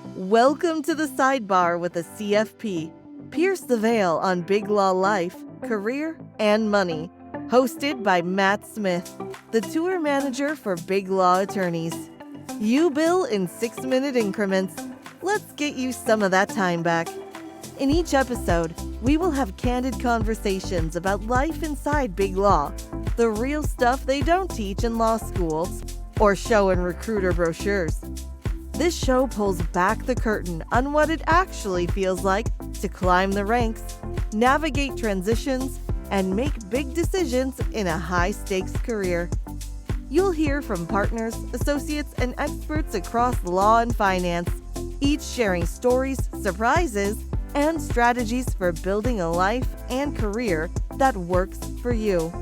Welcome to the Sidebar with a CFP. Pierce the veil on BigLaw Life, career, and money. Hosted by Matt Smith, the tour manager for BigLaw attorneys. You bill in 6-minute increments. Let's get you some of that time back. In each episode, we will have candid conversations about life inside Big Law, the real stuff they don't teach in law schools or show in recruiter brochures. This show pulls back the curtain on what it actually feels like to climb the ranks, navigate transitions, and make big decisions in a high-stakes career. You'll hear from partners, associates, and experts across law and finance, each sharing stories, surprises, and strategies for building a life and career that works for you.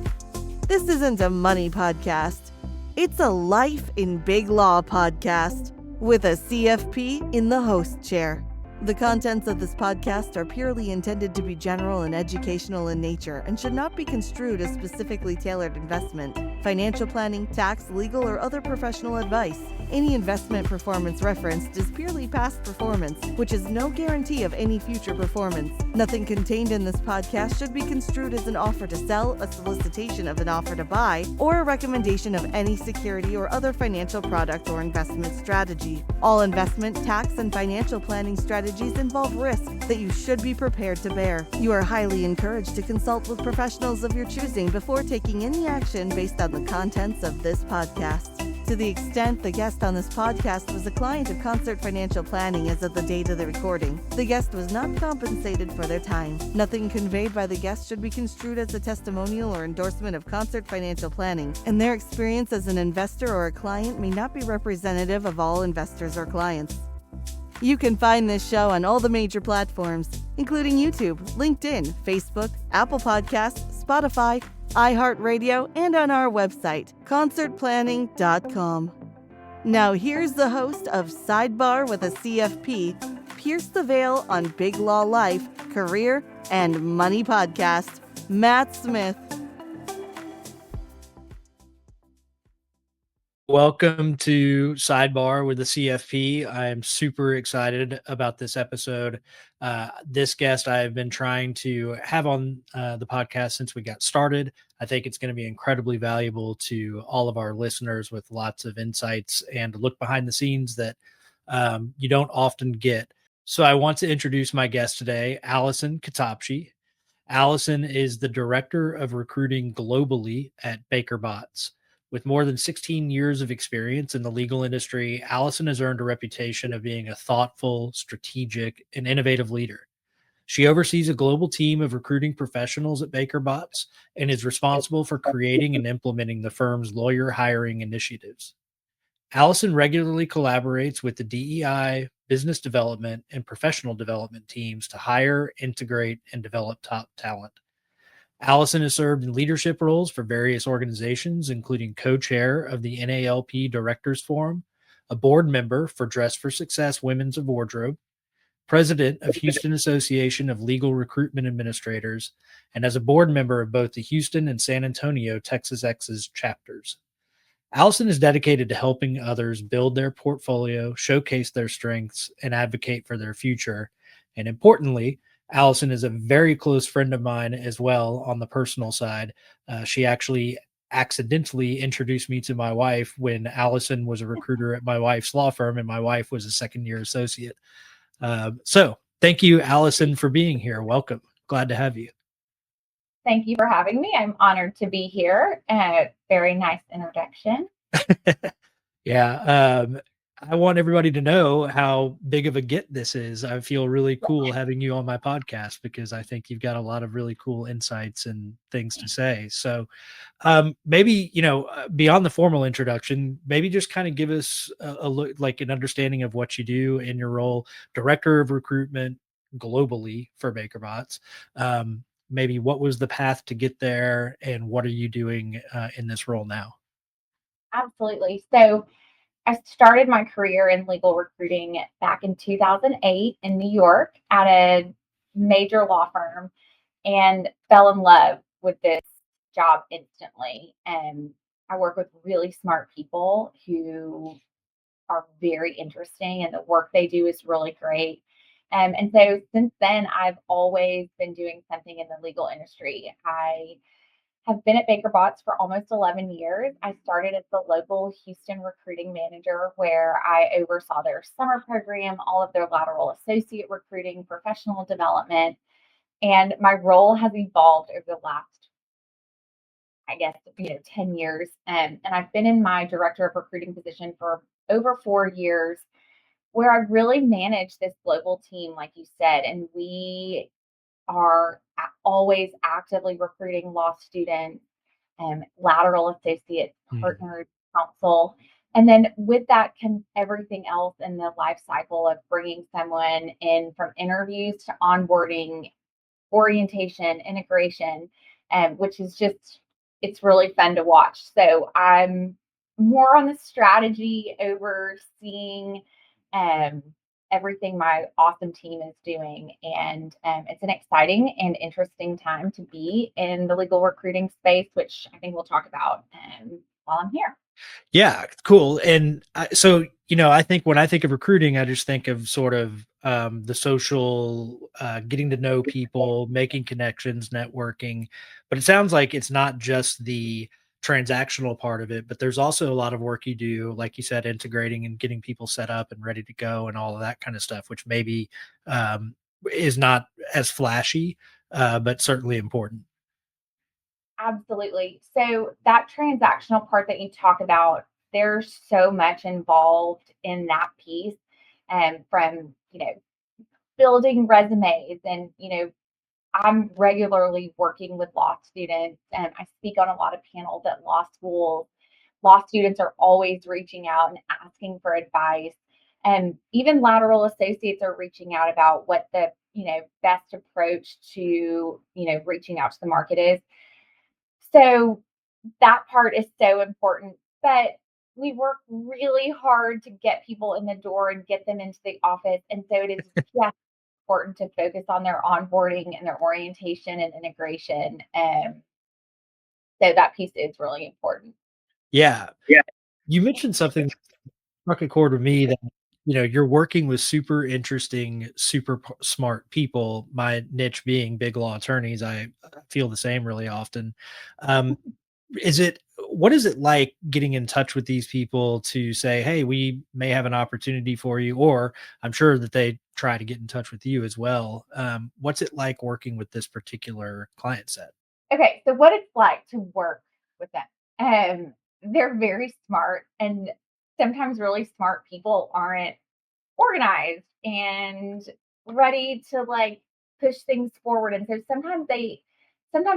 This isn't a money podcast. It's a Life in Big Law podcast with a CFP in the host chair. The contents of this podcast are purely intended to be general and educational in nature and should not be construed as specifically tailored investment, financial planning, tax, legal, or other professional advice. Any investment performance referenced is purely past performance, which is no guarantee of any future performance. Nothing contained in this podcast should be construed as an offer to sell, a solicitation of an offer to buy, or a recommendation of any security or other financial product or investment strategy. All investment, tax, and financial planning strategies involve risk that you should be prepared to bear. You are highly encouraged to consult with professionals of your choosing before taking any action based on the contents of this podcast. To the extent the guest on this podcast was a client of Concert Financial Planning as of the date of the recording, the guest was not compensated for their time. Nothing conveyed by the guest should be construed as a testimonial or endorsement of Concert Financial Planning, and their experience as an investor or a client may not be representative of all investors or clients. You can find this show on all the major platforms, including YouTube, LinkedIn, Facebook, Apple Podcasts, Spotify, iHeartRadio, and on our website, concertplanning.com. Now here's the host of Sidebar with a CFP, Pierce the Veil on Big Law Life, Career, and Money podcast, Matt Smith. Welcome to Sidebar with the CFP. I am super excited about this episode. This guest I've been trying to have on the podcast since we got started. I think it's going to be incredibly valuable to all of our listeners with lots of insights and look behind the scenes that you don't often get. So I want to introduce my guest today, Alison Ketabchi. Alison is the Director of Recruiting globally at Baker Botts. With more than 16 years of experience in the legal industry, Alison has earned a reputation of being a thoughtful, strategic, and innovative leader. She oversees a global team of recruiting professionals at Baker Botts and is responsible for creating and implementing the firm's lawyer hiring initiatives. Alison regularly collaborates with the DEI, business development, and professional development teams to hire, integrate, and develop top talent. Alison has served in leadership roles for various organizations, including co-chair of the NALP Directors Forum, a board member for Dress for Success Women's of Wardrobe, president of Houston Association of Legal Recruitment Administrators, and as a board member of both the Houston and San Antonio Texas X's chapters. Alison is dedicated to helping others build their portfolio, showcase their strengths, and advocate for their future. And importantly, Alison is a very close friend of mine as well on the personal side. She actually accidentally introduced me to my wife when Alison was a recruiter at my wife's law firm and my wife was a second-year associate. So thank you, Alison, for being here. Welcome. Glad to have you. Thank you for having me. I'm honored to be here. Very nice introduction. Yeah. I want everybody to know how big of a get this is. I feel really cool having you on my podcast because I think you've got a lot of really cool insights and things to say. So maybe, beyond the formal introduction, maybe just kind of give us a look, like an understanding of what you do in your role, Director of Recruitment globally for Baker Botts. Maybe what was the path to get there and what are you doing in this role now? Absolutely. So I started my career in legal recruiting back in 2008 in New York at a major law firm and fell in love with this job instantly. And I work with really smart people who are very interesting, and the work they do is really great. And so since then, I've always been doing something in the legal industry. I have been at Baker Botts for almost 11 years. I started as the local Houston recruiting manager, where I oversaw their summer program, all of their lateral associate recruiting, professional development. And my role has evolved over the last, I guess, 10 years. And I've been in my director of recruiting position for over 4 years, where I really manage this global team, like you said. And we are always actively recruiting law students, lateral associates, partners, counsel. And then with that comes everything else in the life cycle of bringing someone in from interviews to onboarding, orientation, integration, which is just, it's really fun to watch. So I'm more on the strategy, overseeing everything my awesome team is doing. And it's an exciting and interesting time to be in the legal recruiting space, which I think we'll talk about while I'm here. Yeah, cool. And so, I think when I think of recruiting, I just think of sort of the social, getting to know people, making connections, networking. But it sounds like it's not just the transactional part of it, but there's also a lot of work you do, like you said, integrating and getting people set up and ready to go and all of that kind of stuff, which maybe is not as flashy, but certainly important. Absolutely. So that transactional part that you talk about, there's so much involved in that piece, from, building resumes. And, I'm regularly working with law students, and I speak on a lot of panels at law schools. Law students are always reaching out and asking for advice. And even lateral associates are reaching out about what the, best approach to, reaching out to the market is. So that part is so important. But we work really hard to get people in the door and get them into the office. And so it is just important to focus on their onboarding and their orientation and integration. So that piece is really important. Yeah. Yeah. You mentioned something struck a chord with me that you're working with super interesting, smart people. My niche being big law attorneys, I feel the same really often. Um, what is it like getting in touch with these people to say, hey, we may have an opportunity for you? Or I'm sure that they try to get in touch with you as well. What's it like working with this particular client set? Okay, so what it's like to work with them. They're very smart, and sometimes really smart people aren't organized and ready to like push things forward. And so sometimes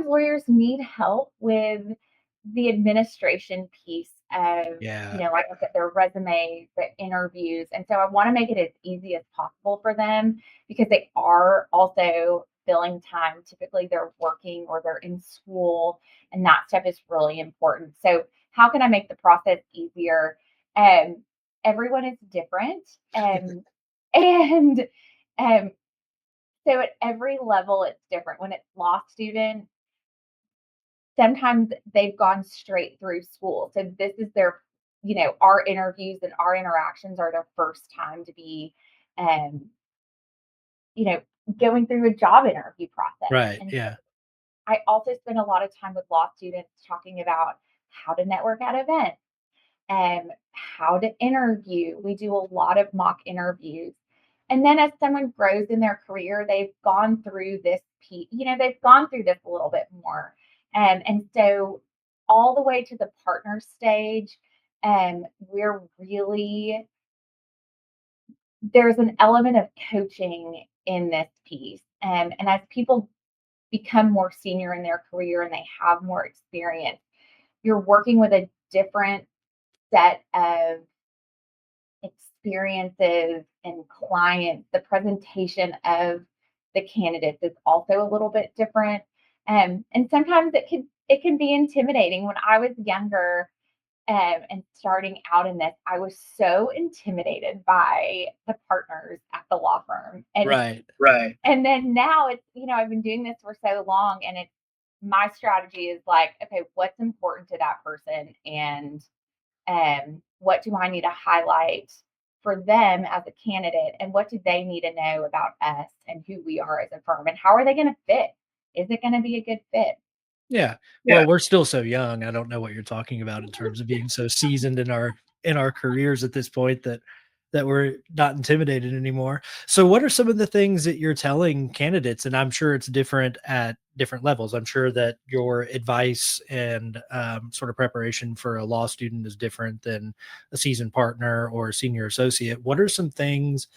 lawyers need help with the administration piece of, Yeah. like I said, their resume, the interviews. And so I want to make it as easy as possible for them, because they are also filling time. Typically they're working or they're in school, and that stuff is really important. So how can I make the process easier? Um, Everyone is different. And um, so at every level, it's different. When it's law student, sometimes they've gone straight through school. So this is their, our interviews and our interactions are their first time to be, um, you know, going through a job interview process. Right. And Yeah. I also spend a lot of time with law students talking about how to network at events and how to interview. We do a lot of mock interviews. And then as someone grows in their career, they've gone through this they've gone through this a little bit more. And so all the way to the partner stage, we're really, there's an element of coaching in this piece. And as people become more senior in their career and they have more experience, you're working with a different set of experiences and clients. The presentation of the candidates is also a little bit different. And sometimes it can be intimidating. When I was younger, and starting out in this, I was so intimidated by the partners at the law firm. Right. And then now it's, I've been doing this for so long, and it's, my strategy is like, okay, what's important to that person? And what do I need to highlight for them as a candidate, and what do they need to know about us and who we are as a firm, and how are they going to fit? Is it going to be a good fit? Yeah. Yeah. Well, we're still so young. I don't know what you're talking about in terms of being so seasoned in our careers at this point that we're not intimidated anymore. So what are some of the things that you're telling candidates? And I'm sure it's different at different levels. I'm sure that your advice and sort of preparation for a law student is different than a seasoned partner or a senior associate. What are some things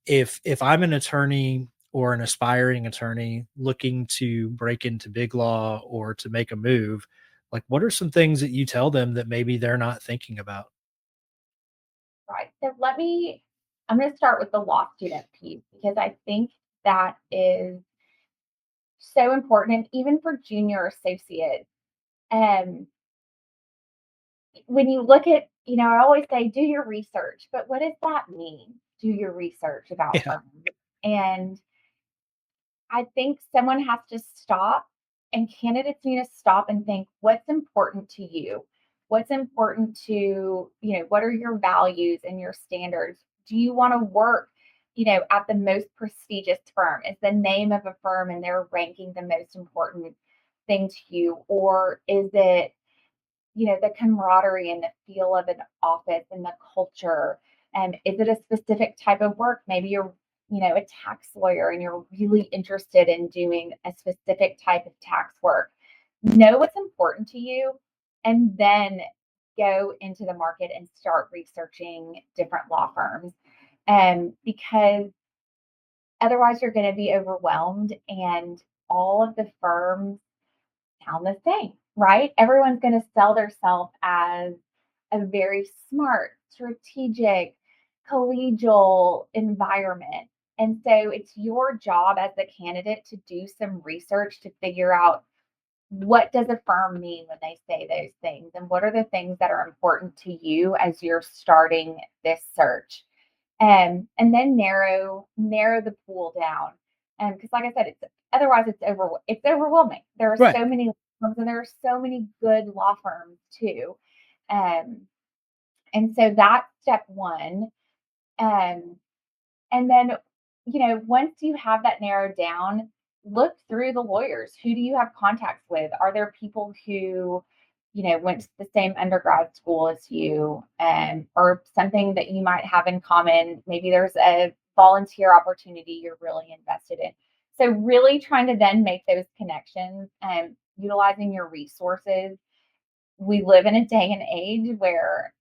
if I'm an attorney or an aspiring attorney looking to break into big law or to make a move, like what are some things that you tell them that maybe they're not thinking about? Right. So I'm going to start with the law student piece, because I think that is so important. And even for junior associates, um, when you look at, I always say, do your research, but what does that mean? Do your research about Yeah. firms. And I think someone has to stop, and candidates need to stop and think, what's important to you? What's important to, what are your values and your standards? Do you want to work, at the most prestigious firm? Is the name of a firm and they're ranking the most important thing to you? Or is it, the camaraderie and the feel of an office and the culture? And is it a specific type of work? Maybe you're, a tax lawyer and you're really interested in doing a specific type of tax work. Know what's important to you, and then go into the market and start researching different law firms. Because otherwise you're going to be overwhelmed, and all of the firms sound the same, right? Everyone's going to sell themselves as a very smart, strategic, collegial environment. And so it's your job as the candidate to do some research to figure out, what does a firm mean when they say those things, and what are the things that are important to you as you're starting this search. And then narrow the pool down. Because like I said, it's overwhelming. There are Right. so many firms, and there are so many good law firms too. Um, and so that's step one. Um, and then, once you have that narrowed down, look through the lawyers. Who do you have contacts with? Are there people who, went to the same undergrad school as you, or something that you might have in common? Maybe there's a volunteer opportunity you're really invested in. So really trying to then make those connections and utilizing your resources. We live in a day and age where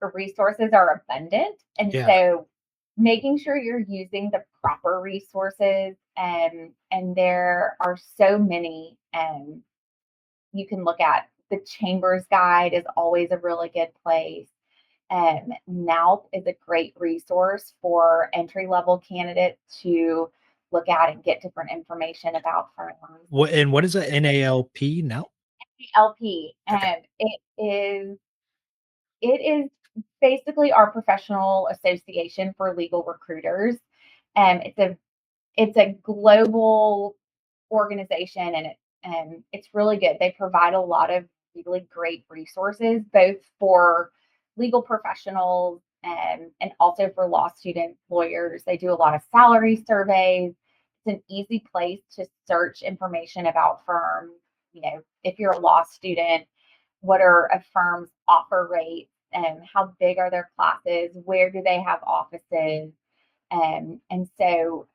the resources are abundant. And Yeah. so making sure you're using the proper resources, and there are so many, you can look at. The Chambers Guide is always a really good place. NALP is a great resource for entry level candidates to look at and get different information about firms. What is a NALP now? LP, Okay. it is basically our professional association for legal recruiters. It's a global organization, and it's really good. They provide a lot of really great resources, both for legal professionals, and also for law students, lawyers. They do a lot of salary surveys. It's an easy place to search information about firms. If you're a law student, what are a firm's offer rates, and how big are their classes? Where do they have offices? And so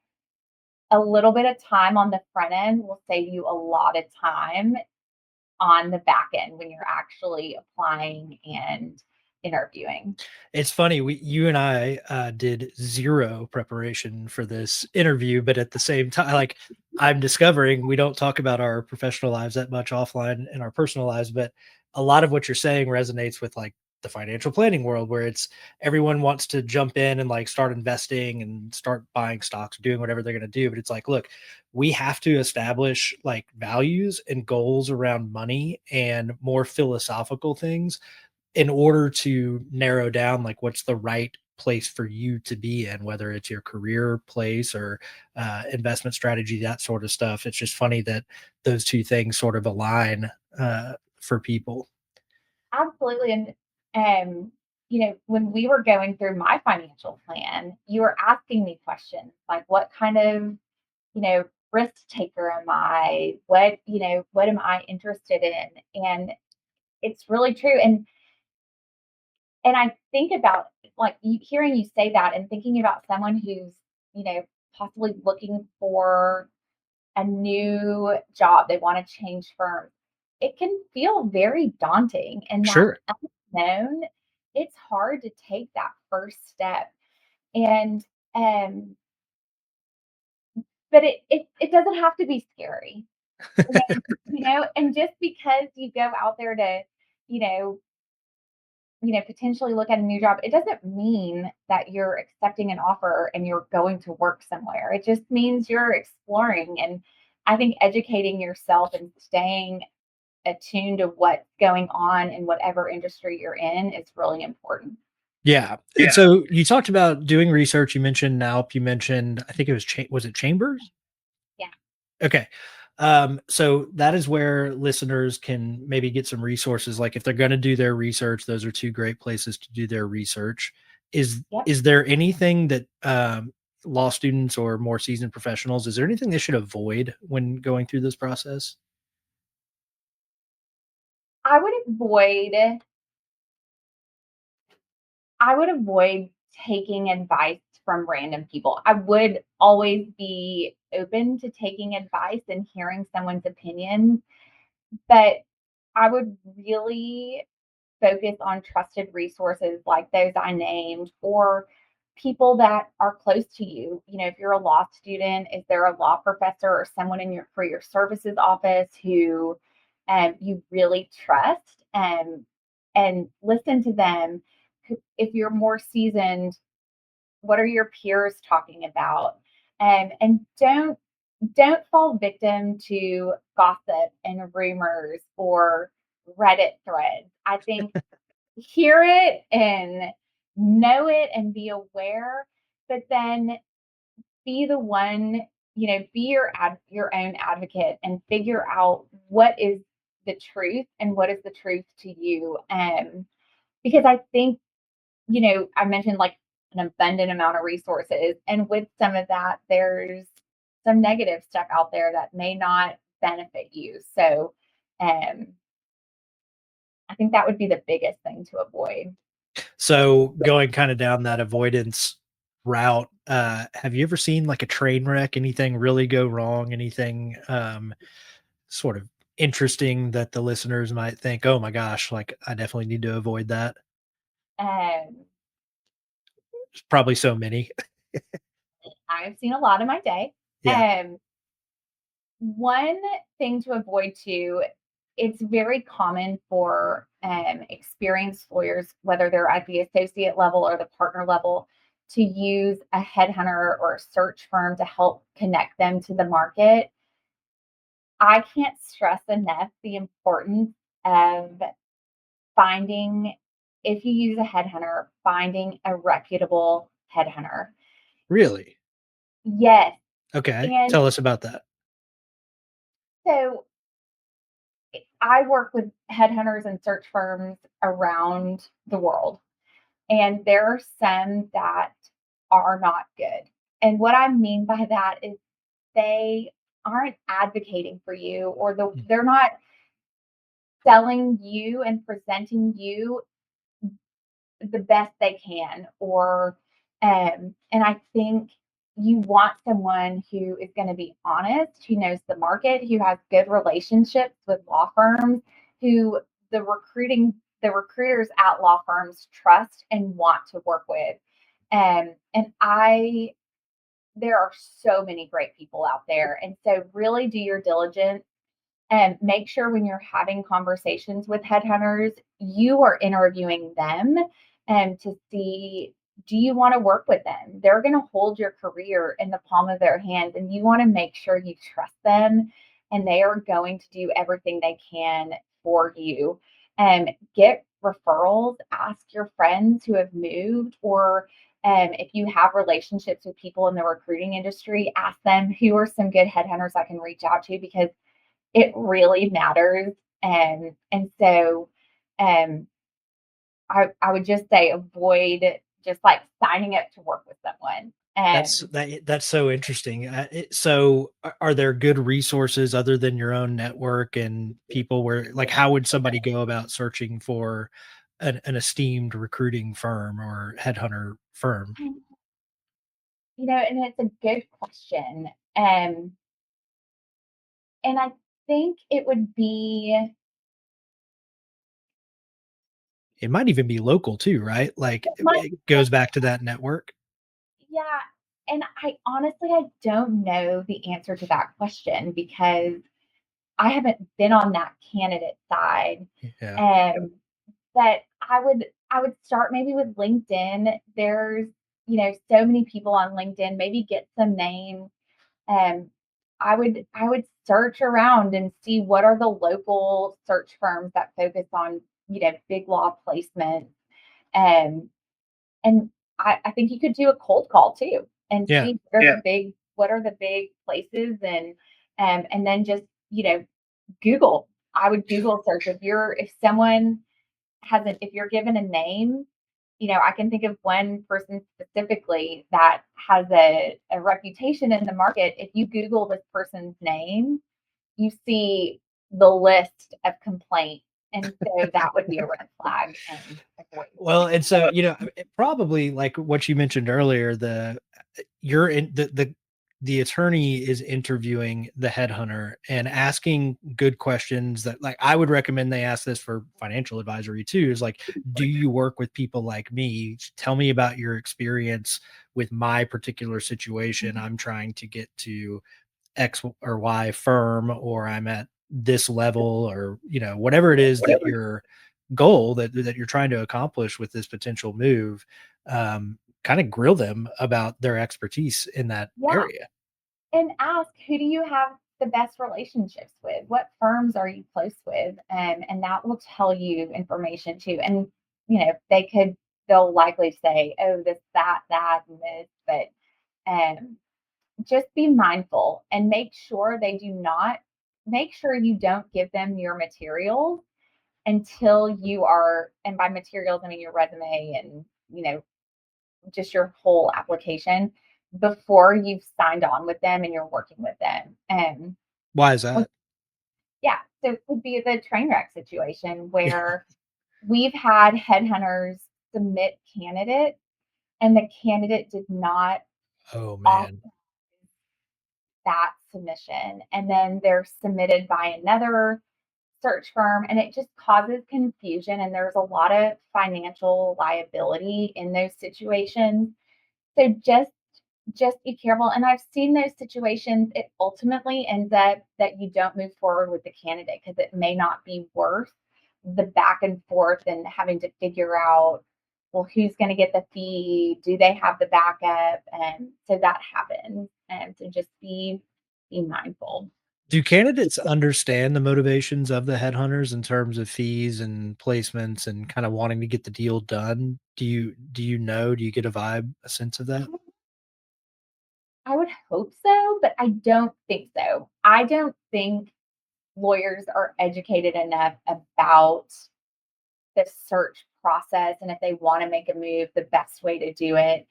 a little bit of time on the front end will save you a lot of time on the back end when you're actually applying and interviewing. It's funny, you and I did zero preparation for this interview, but at the same time, like I'm discovering we don't talk about our professional lives that much offline in our personal lives, but a lot of what you're saying resonates with like the financial planning world, where it's everyone wants to jump in and like start investing and start buying stocks, doing whatever they're going to do. But it's like, look, we have to establish like values and goals around money and more philosophical things in order to narrow down like what's the right place for you to be in, whether it's your career place or investment strategy, that sort of stuff. It's just funny that those two things sort of align for people. Absolutely. And when we were going through my financial plan, you were asking me questions like, what kind of, risk taker am I? What am I interested in? And it's really true. And I think about like hearing you say that and thinking about someone who's, possibly looking for a new job, they want to change firms. It can feel very daunting and that Sure. unknown, it's hard to take that first step. And but it doesn't have to be scary. And just because you go out there to, you know, potentially look at a new job, it doesn't mean that you're accepting an offer and you're going to work somewhere. It just means you're exploring. And I think educating yourself and staying attuned to what's going on in whatever industry you're in is really important. Yeah. And so you talked about doing research. You mentioned NALP. You mentioned, I think it was, was it Chambers? Yeah. Okay. So that is where listeners can maybe get some resources. Like if they're going to do their research, those are two great places to do their research. Yep. Is there anything that law students or more seasoned professionals, is there anything they should avoid when going through this process? I would avoid I would avoid taking advice from random people. I would always be open to taking advice and hearing someone's opinion, but I would really focus on trusted resources like those I named or people that are close to you. If you're a law student, is there a law professor or someone in your services office who you really trust and listen to them? If you're more seasoned, what are your peers talking about? And don't fall victim to gossip and rumors or Reddit threads. I think hear it and know it and be aware, but then be the one, be your own advocate and figure out what is the truth and what is the truth to you. Because I think, I mentioned like an abundant amount of resources, and with some of that, there's some negative stuff out there that may not benefit you. So, um, I think that would be the biggest thing to avoid. So going kind of down that avoidance route, have you ever seen like a train wreck, anything really go wrong, anything sort of interesting that the listeners might think, oh my gosh, like I definitely need to avoid that? Um, There's probably so many. I've seen a lot in my day. Yeah. One thing to avoid too, it's very common for experienced lawyers, whether they're at the associate level or the partner level, to use a headhunter or a search firm to help connect them to the market. I can't stress enough the importance of finding, if you use a headhunter, finding a reputable headhunter. Really? Yes. Okay. And Tell us about that. so I work with headhunters and search firms around the world, and there are some that are not good. And what I mean by that is they aren't advocating for you, or Mm. they're not selling you and presenting you the best they can. Or and I think you want someone who is going to be honest, who knows the market, who has good relationships with law firms, who the recruiters at law firms trust and want to work with. And I there are so many great people out there. And so really do your diligence and make sure when you're having conversations with headhunters, you are interviewing them and to see, do you want to work with them? They're going to hold your career in the palm of their hands, and you want to make sure you trust them and they are going to do everything they can for you. And get referrals, ask your friends who have moved, or if you have relationships with people in the recruiting industry, ask them who are some good headhunters I can reach out to, because it really matters. And so um, I would just say avoid just like signing up to work with someone. That's so interesting. So, are there good resources other than your own network and people where, like, how would somebody go about searching for an esteemed recruiting firm or headhunter firm? And it's a good question. And I think it would be, It might even be local too, right? Like, my, it goes back to that network. yeah. And I don't know the answer to that question because I haven't been on that candidate side. Yeah. Um, but I would start maybe with LinkedIn. There's, so many people on LinkedIn, maybe get some names. Um, I would search around and see what are the local search firms that focus on, big law placement. Um, and I think you could do a cold call too and Yeah. see what are the big places, and then just, Google. I would Google search if someone if you're given a name, I can think of one person specifically that has a reputation in the market. If you Google this person's name, you see the list of complaints. And so that would be a red flag and avoid. Well, and so, probably like what you mentioned earlier, you're in the attorney is interviewing the headhunter and asking good questions that, like, I would recommend they ask this for financial advisory too, is like, do you work with people like me? Tell me about your experience with my particular situation. I'm trying to get to X or Y firm, or I'm at this level, or whatever it is that your goal that you're trying to accomplish with this potential move. Kind of grill them about their expertise in that Yeah. area. And ask, who do you have the best relationships with? What firms are you close with? And that will tell you information too. And, they'll likely say, oh, this, that, and this. But just be mindful and make sure you don't give them your materials until you are, and by materials, I mean your resume and, just your whole application before you've signed on with them and you're working with them. Why is Well, that? yeah, so it could be the train wreck situation Yeah. where we've had headhunters submit candidates and the candidate did not Oh author man. that submission. And then they're submitted by another search firm and it just causes confusion. And there's a lot of financial liability in those situations. So just be careful. And I've seen those situations. It ultimately ends up that you don't move forward with the candidate because it may not be worth the back and forth and having to figure out, well, who's going to get the fee? Do they have the backup? And so that happens. And so just be mindful. Do candidates understand the motivations of the headhunters in terms of fees and placements and kind of wanting to get the deal done? Do you get a sense of that? I would hope so, but I don't think so. I don't think lawyers are educated enough about the search process and if they want to make a move, the best way to do it.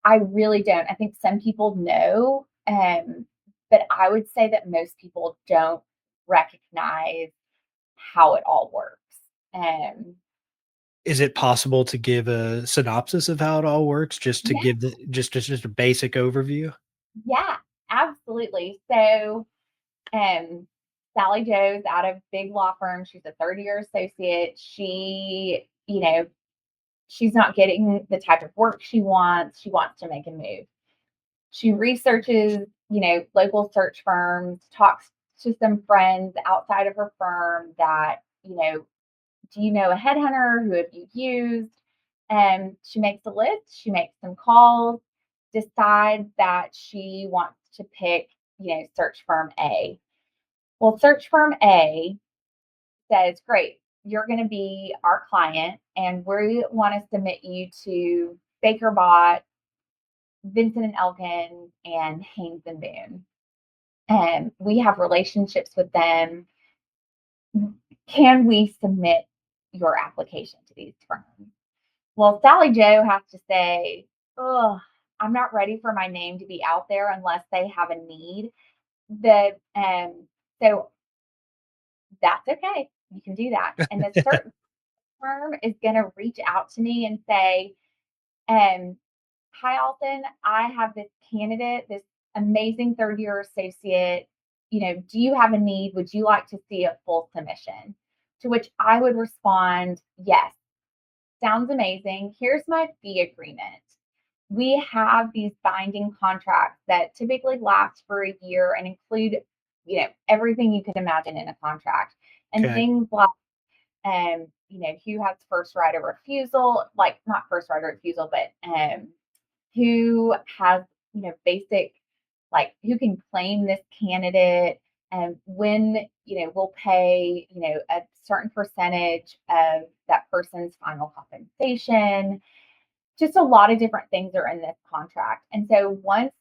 I really don't. I think some people know, but I would say that most people don't recognize how it all works. Um, Is it possible to give a synopsis of how it all works, just to yeah, give just a basic overview? yeah, absolutely. So, um, Sally Joe's out of big law firm. She's a third-year associate. She's not getting the type of work she wants. She wants to make a move. She researches, local search firms, talks to some friends outside of her firm that, do you know a headhunter? Who have you used? And she makes a list, she makes some calls, decides that she wants to pick, search firm A. Well, search firm A says, great, you're going to be our client, and we want to submit you to Baker Bot, Vincent and Elkin, and Haynes and Boone. And we have relationships with them. Can we submit your application to these firms. Well, Sally Joe has to say, oh, I'm not ready for my name to be out there unless they have a need. So that's okay. You can do that. And the certain firm is going to reach out to me and say, hi, Alton, I have this candidate, this amazing third year associate. Do you have a need? Would you like to see a full submission? To which I would respond, yes, sounds amazing. Here's my fee agreement. We have these binding contracts that typically last for a year and include, everything you could imagine in a contract. And things like, who has first right of refusal, like not first right of refusal, but who has, basic, like who can claim this candidate and when, we'll pay, a certain percentage of that person's final compensation. Just a lot of different things are in this contract. And so once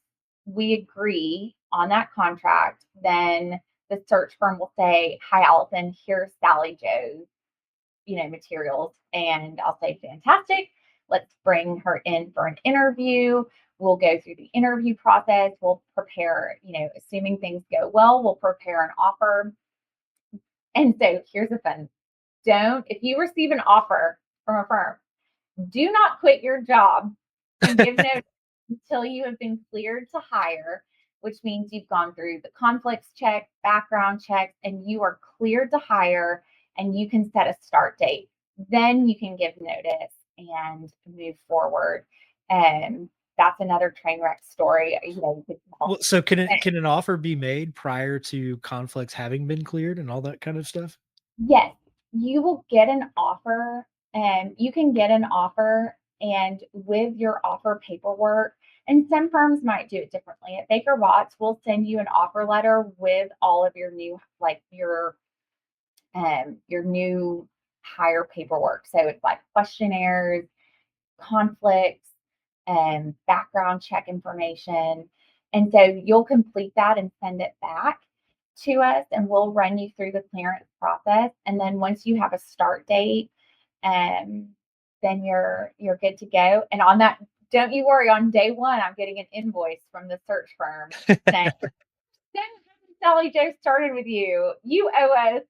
we agree on that contract, then the search firm will say, hi, Alison, here's Sally Joe's, materials. And I'll say, fantastic. Let's bring her in for an interview. We'll go through the interview process. We'll prepare, assuming things go well, we'll prepare an offer. And so here's the fun. If you receive an offer from a firm, do not quit your job and give notice until you have been cleared to hire, which means you've gone through the conflicts check, background checks, and you are cleared to hire and you can set a start date. Then you can give notice and move forward. And that's another train wreck story. So can an offer be made prior to conflicts having been cleared and all that kind of stuff? Yes, you will get an offer, and you can get an offer, and with your offer paperwork, and some firms might do it differently. At Baker Watts, we'll send you an offer letter with all of your new, like your new hire paperwork. So it's like questionnaires, conflicts, and background check information. And so you'll complete that and send it back to us, and we'll run you through the clearance process. And then once you have a start date, then you're good to go. And on that, don't you worry, on day one, I'm getting an invoice from the search firm saying, Sally Joe started with you. You owe us,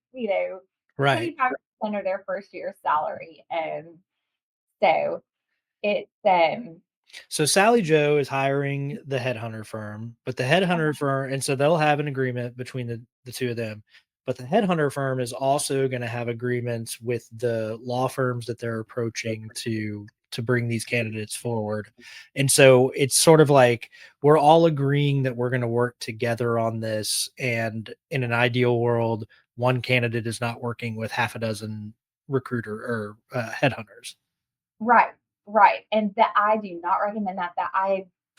right, 25% of their first year's salary. So it's So Sally Joe is hiring the headhunter firm, but the headhunter firm, and so they'll have an agreement between the two of them. But the headhunter firm is also going to have agreements with the law firms that they're approaching to bring these candidates forward. And so it's sort of like we're all agreeing that we're going to work together on this. And in an ideal world, one candidate is not working with half a dozen recruiter or headhunters. Right. And that I do not recommend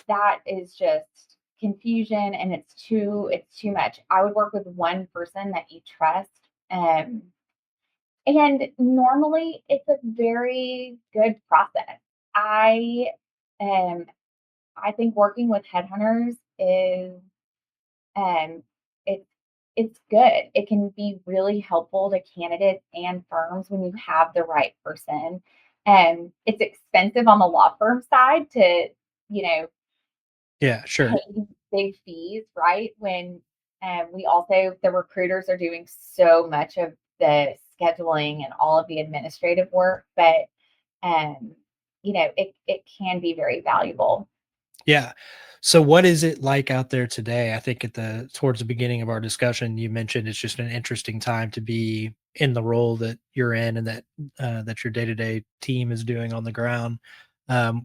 that is just confusion, and it's too much. I would work with one person that you trust. And normally it's a very good process. I think working with headhunters is um it's good. It can be really helpful to candidates and firms when you have the right person. And it's expensive on the law firm side to, Yeah, sure. pay big fees, right? When the recruiters are doing so much of the scheduling and all of the administrative work, but it can be very valuable. Yeah. So what is it like out there today? I think towards the beginning of our discussion, you mentioned it's just an interesting time to be in the role that you're in and that your day-to-day team is doing on the ground.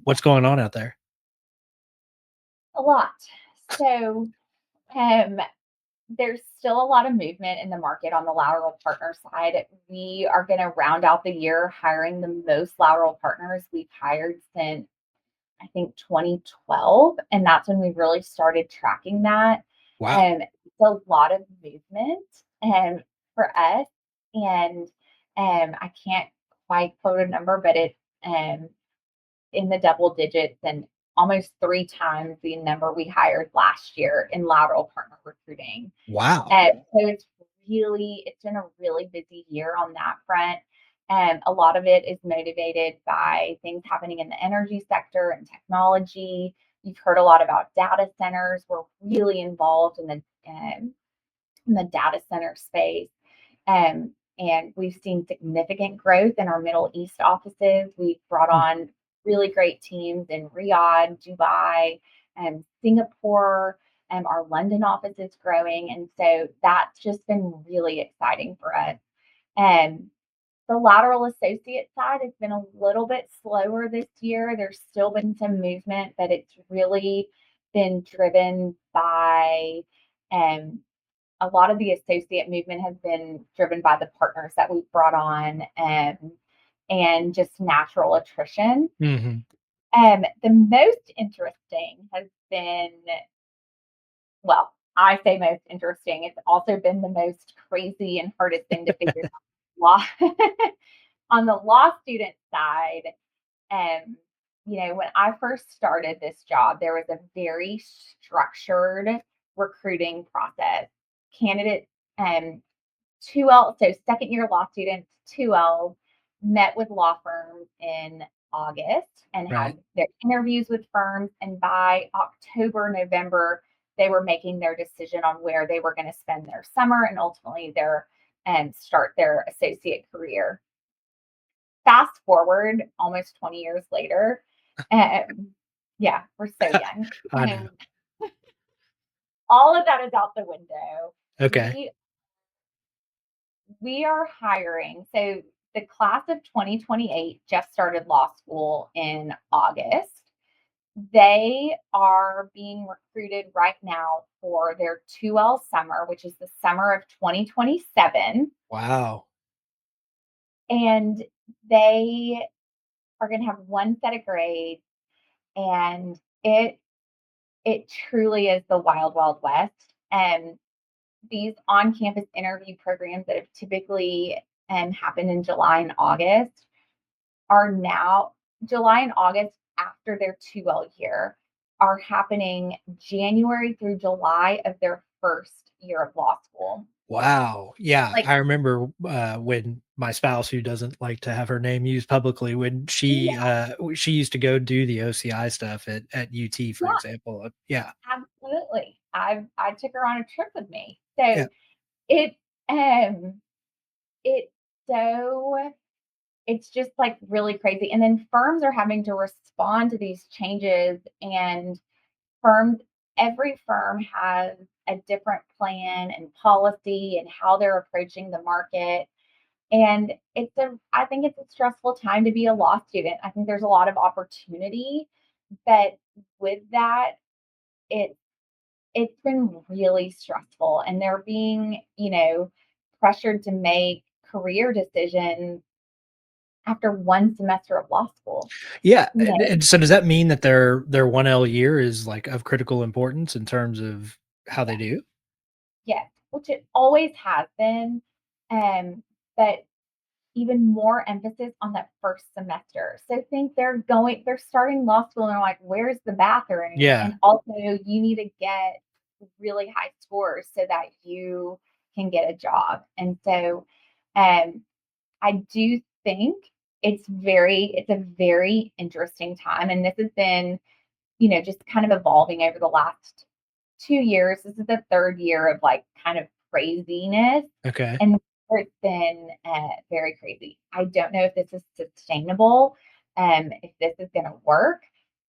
What's going on out there? A lot. So there's still a lot of movement in the market on the lateral partner side. We are going to round out the year hiring the most lateral partners we've hired since, I think, 2012. And that's when we really started tracking that. Wow. It's a lot of movement for us. And I can't quite quote a number, but it's in the double digits and almost 3 times the number we hired last year in lateral partner recruiting. Wow. So it's been a really busy year on that front. A lot of it is motivated by things happening in the energy sector and technology. You've heard a lot about data centers. We're really involved in the data center space. And we've seen significant growth in our Middle East offices. We've brought on really great teams in Riyadh, Dubai, and Singapore. Our London office is growing. And so that's just been really exciting for us. And the lateral associate side has been a little bit slower this year. There's still been some movement, but it's really been driven by a lot of the associate movement has been driven by the partners that we've brought on and just natural attrition. Mm-hmm. The most interesting has been, well, I say most interesting. It's also been the most crazy and hardest thing to figure out. Law on the law student side, when I first started this job, there was a very structured recruiting process. Candidates, 2L, so second year law students, 2L, met with law firms in August and had their interviews with firms. And by October, November, they were making their decision on where they were going to spend their summer and ultimately start their associate career. Fast forward almost 20 years later. Yeah, we're so young. I know. All of that is out the window. Okay. We are hiring. So the class of 2028 just started law school in August. They are being recruited right now for their 2L summer, which is the summer of 2027. Wow. And they are going to have one set of grades, and it truly is the wild, wild west. And these on-campus interview programs that have typically happened in July and August are now July and August after their 2L year are happening January through July of their first year of law school. Wow. Yeah. I remember when my spouse, who doesn't like to have her name used publicly, when she used to go do the OCI stuff at UT, for example. Yeah. Absolutely. I took her on a trip with me. So it's just like really crazy. And then firms are having to respond to these changes, and every firm has a different plan and policy and how they're approaching the market. And I think it's a stressful time to be a law student. I think there's a lot of opportunity, but with that, it's been really stressful, and they're being, pressured to make career decisions after one semester of law school. Yeah. And so does that mean that their 1L year is like of critical importance in terms of how they do? Yes, which it always has been. But even more emphasis on that first semester. So think they're starting law school and they're like, where's the bathroom? Yeah. And also you need to get really high scores so that you can get a job. And so I do think it's a very interesting time. And this has been, just kind of evolving over the last 2 years. This is the third year of like kind of craziness. Okay. And it's been very crazy. I don't know if this is sustainable, if this is going to work.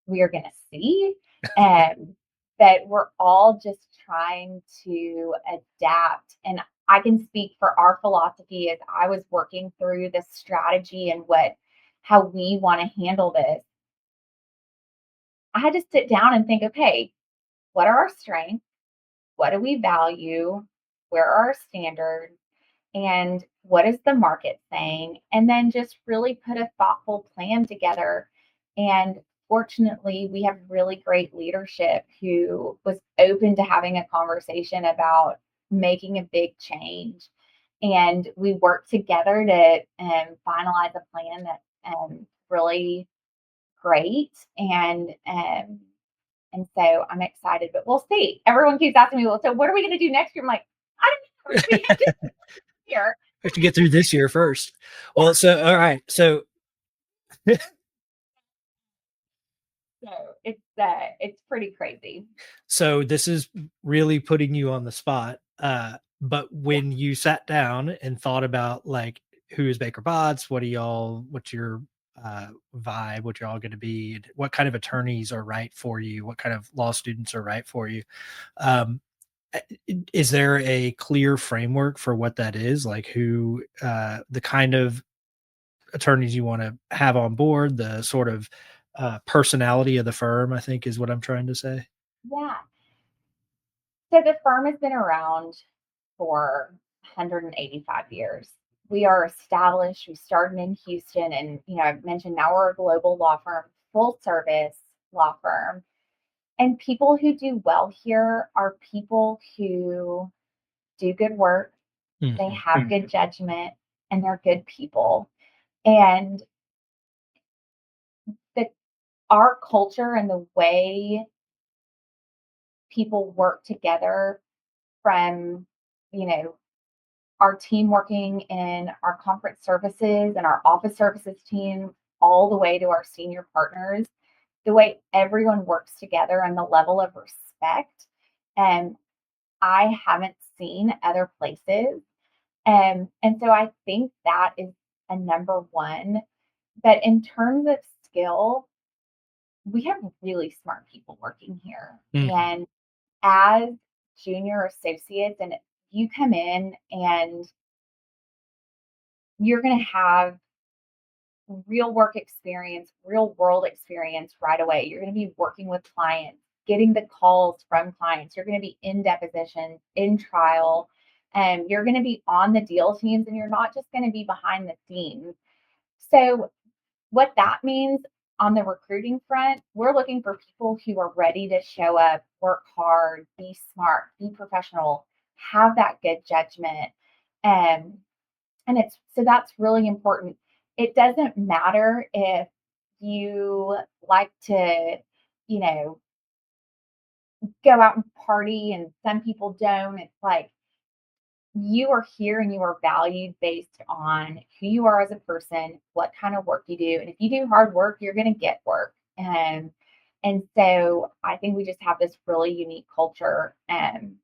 We are going to see. But we're all just trying to adapt. And I can speak for our philosophy as I was working through the strategy and how we want to handle this. I had to sit down and think, okay, what are our strengths? What do we value? Where are our standards? And what is the market saying? And then just really put a thoughtful plan together. And fortunately, we have really great leadership who was open to having a conversation about making a big change. And we worked together to finalize a plan that's really great. And so I'm excited, but we'll see. Everyone keeps asking me, well, so what are we going to do next year? I'm like, I don't know. Here. have to get through this year first. Well, so all right. So So it's pretty crazy. so this is really putting you on the spot. But when you sat down and thought about like who is Baker Botts, what's your vibe, what you're all going to be, and what kind of attorneys are right for you, what kind of law students are right for you. Um, is there a clear framework for what that is? Like who, the kind of attorneys you want to have on board, the sort of personality of the firm, I think is what I'm trying to say. Yeah. So the firm has been around for 185 years. We are established. We started in Houston, and I've mentioned now we're a global law firm, full service law firm. And people who do well here are people who do good work, they have good judgment, and they're good people. And the our culture and the way people work together, from you know our team working in our conference services and our office services team, all the way to our senior partners, the way everyone works together and the level of respect, and I haven't seen other places. And so I think that is a number one. But in terms of skill, we have really smart people working here. And as junior associates, and you come in and you're going to have real work experience, real world experience right away. You're going to be working with clients, getting the calls from clients. You're going to be in depositions, in trial, and you're going to be on the deal teams, and you're not just going to be behind the scenes. So what that means on the recruiting front, we're looking for people who are ready to show up, work hard, be smart, be professional, have that good judgment. And that's really important. It doesn't matter if you like to, you know, go out and party, and some people don't. It's like you are here and you are valued based on who you are as a person, what kind of work you do. And if you do hard work, you're going to get work. And so I think we just have this really unique culture, and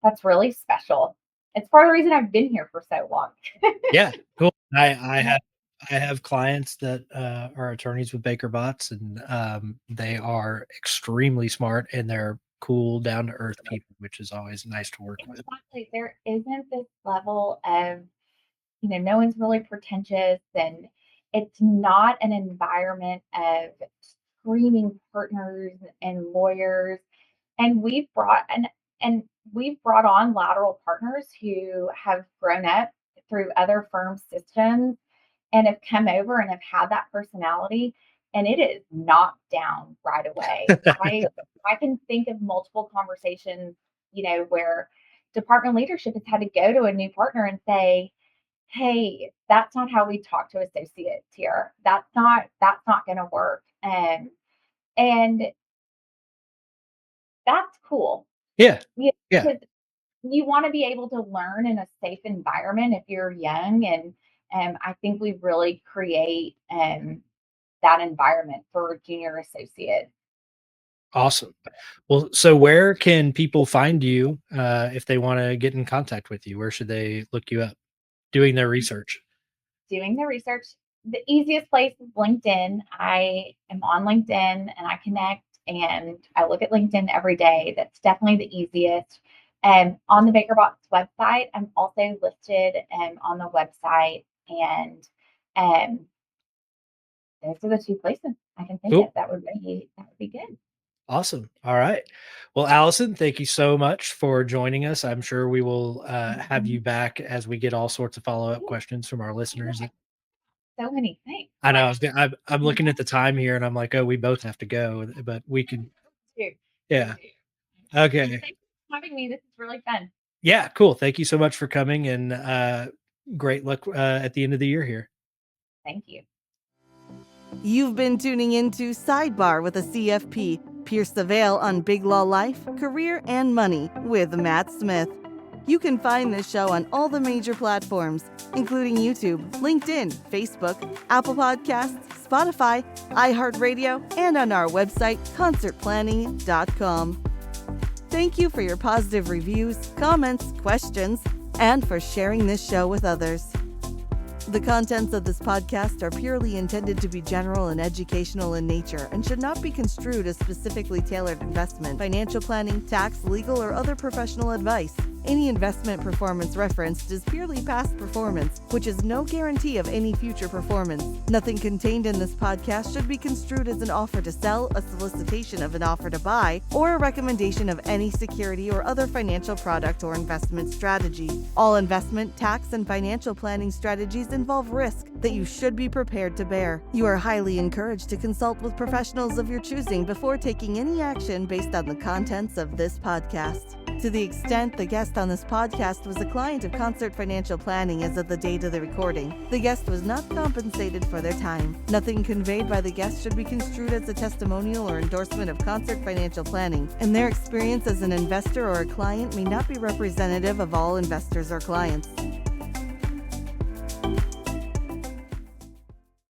that's really special. It's part of the reason I've been here for so long. Yeah, cool. I have clients that are attorneys with Baker Botts, and they are extremely smart and they're cool, down to earth people, which is always nice to work with. Exactly. There isn't this level of, no one's really pretentious, and it's not an environment of screaming partners and lawyers. And we've brought on lateral partners who have grown up through other firm systems and have come over and have had that personality, and it is knocked down right away. I can think of multiple conversations, where department leadership has had to go to a new partner and say, hey, that's not how we talk to associates here. That's not going to work. And that's cool. Yeah. Yeah, Yeah. because you want to be able to learn in a safe environment if you're young. And I think we really create that environment for junior associates. Awesome. Well, so where can people find you if they want to get in contact with you? Where should they look you up? Doing their research. Doing the research, the easiest place is LinkedIn. I am on LinkedIn and I connect and I look at LinkedIn every day. That's definitely the easiest. And on the BakerBox website, I'm also listed on the website. And those are the two places I can think Cool. of that would be good. Awesome. All right. Well, Allison, thank you so much for joining us. I'm sure we will have you back as we get all sorts of follow-up questions from our listeners. So many things. I know. I'm looking at the time here and I'm like, oh, we both have to go, but we can. Yeah. Okay. Thanks for having me. This is really fun. Yeah. Cool. Thank you so much for coming, and great luck at the end of the year here. Thank you. You've been tuning into Sidebar with a CFP. Pierce the veil on Big Law Life, career, and money with Matt Smith. You can find this show on all the major platforms, including YouTube, LinkedIn, Facebook, Apple Podcasts, Spotify, iHeartRadio, and on our website, concertplanning.com. Thank you for your positive reviews, comments, questions, and for sharing this show with others. The contents of this podcast are purely intended to be general and educational in nature and should not be construed as specifically tailored investment, financial planning, tax, legal, or other professional advice. Any investment performance referenced is purely past performance, which is no guarantee of any future performance. Nothing contained in this podcast should be construed as an offer to sell, a solicitation of an offer to buy, or a recommendation of any security or other financial product or investment strategy. All investment, tax, and financial planning strategies involve risk that you should be prepared to bear. You are highly encouraged to consult with professionals of your choosing before taking any action based on the contents of this podcast. To the extent the guest on this podcast was a client of Concert Financial Planning as of the date of the recording, the guest was not compensated for their time. Nothing conveyed by the guest should be construed as a testimonial or endorsement of Concert Financial Planning, and their experience as an investor or a client may not be representative of all investors or clients.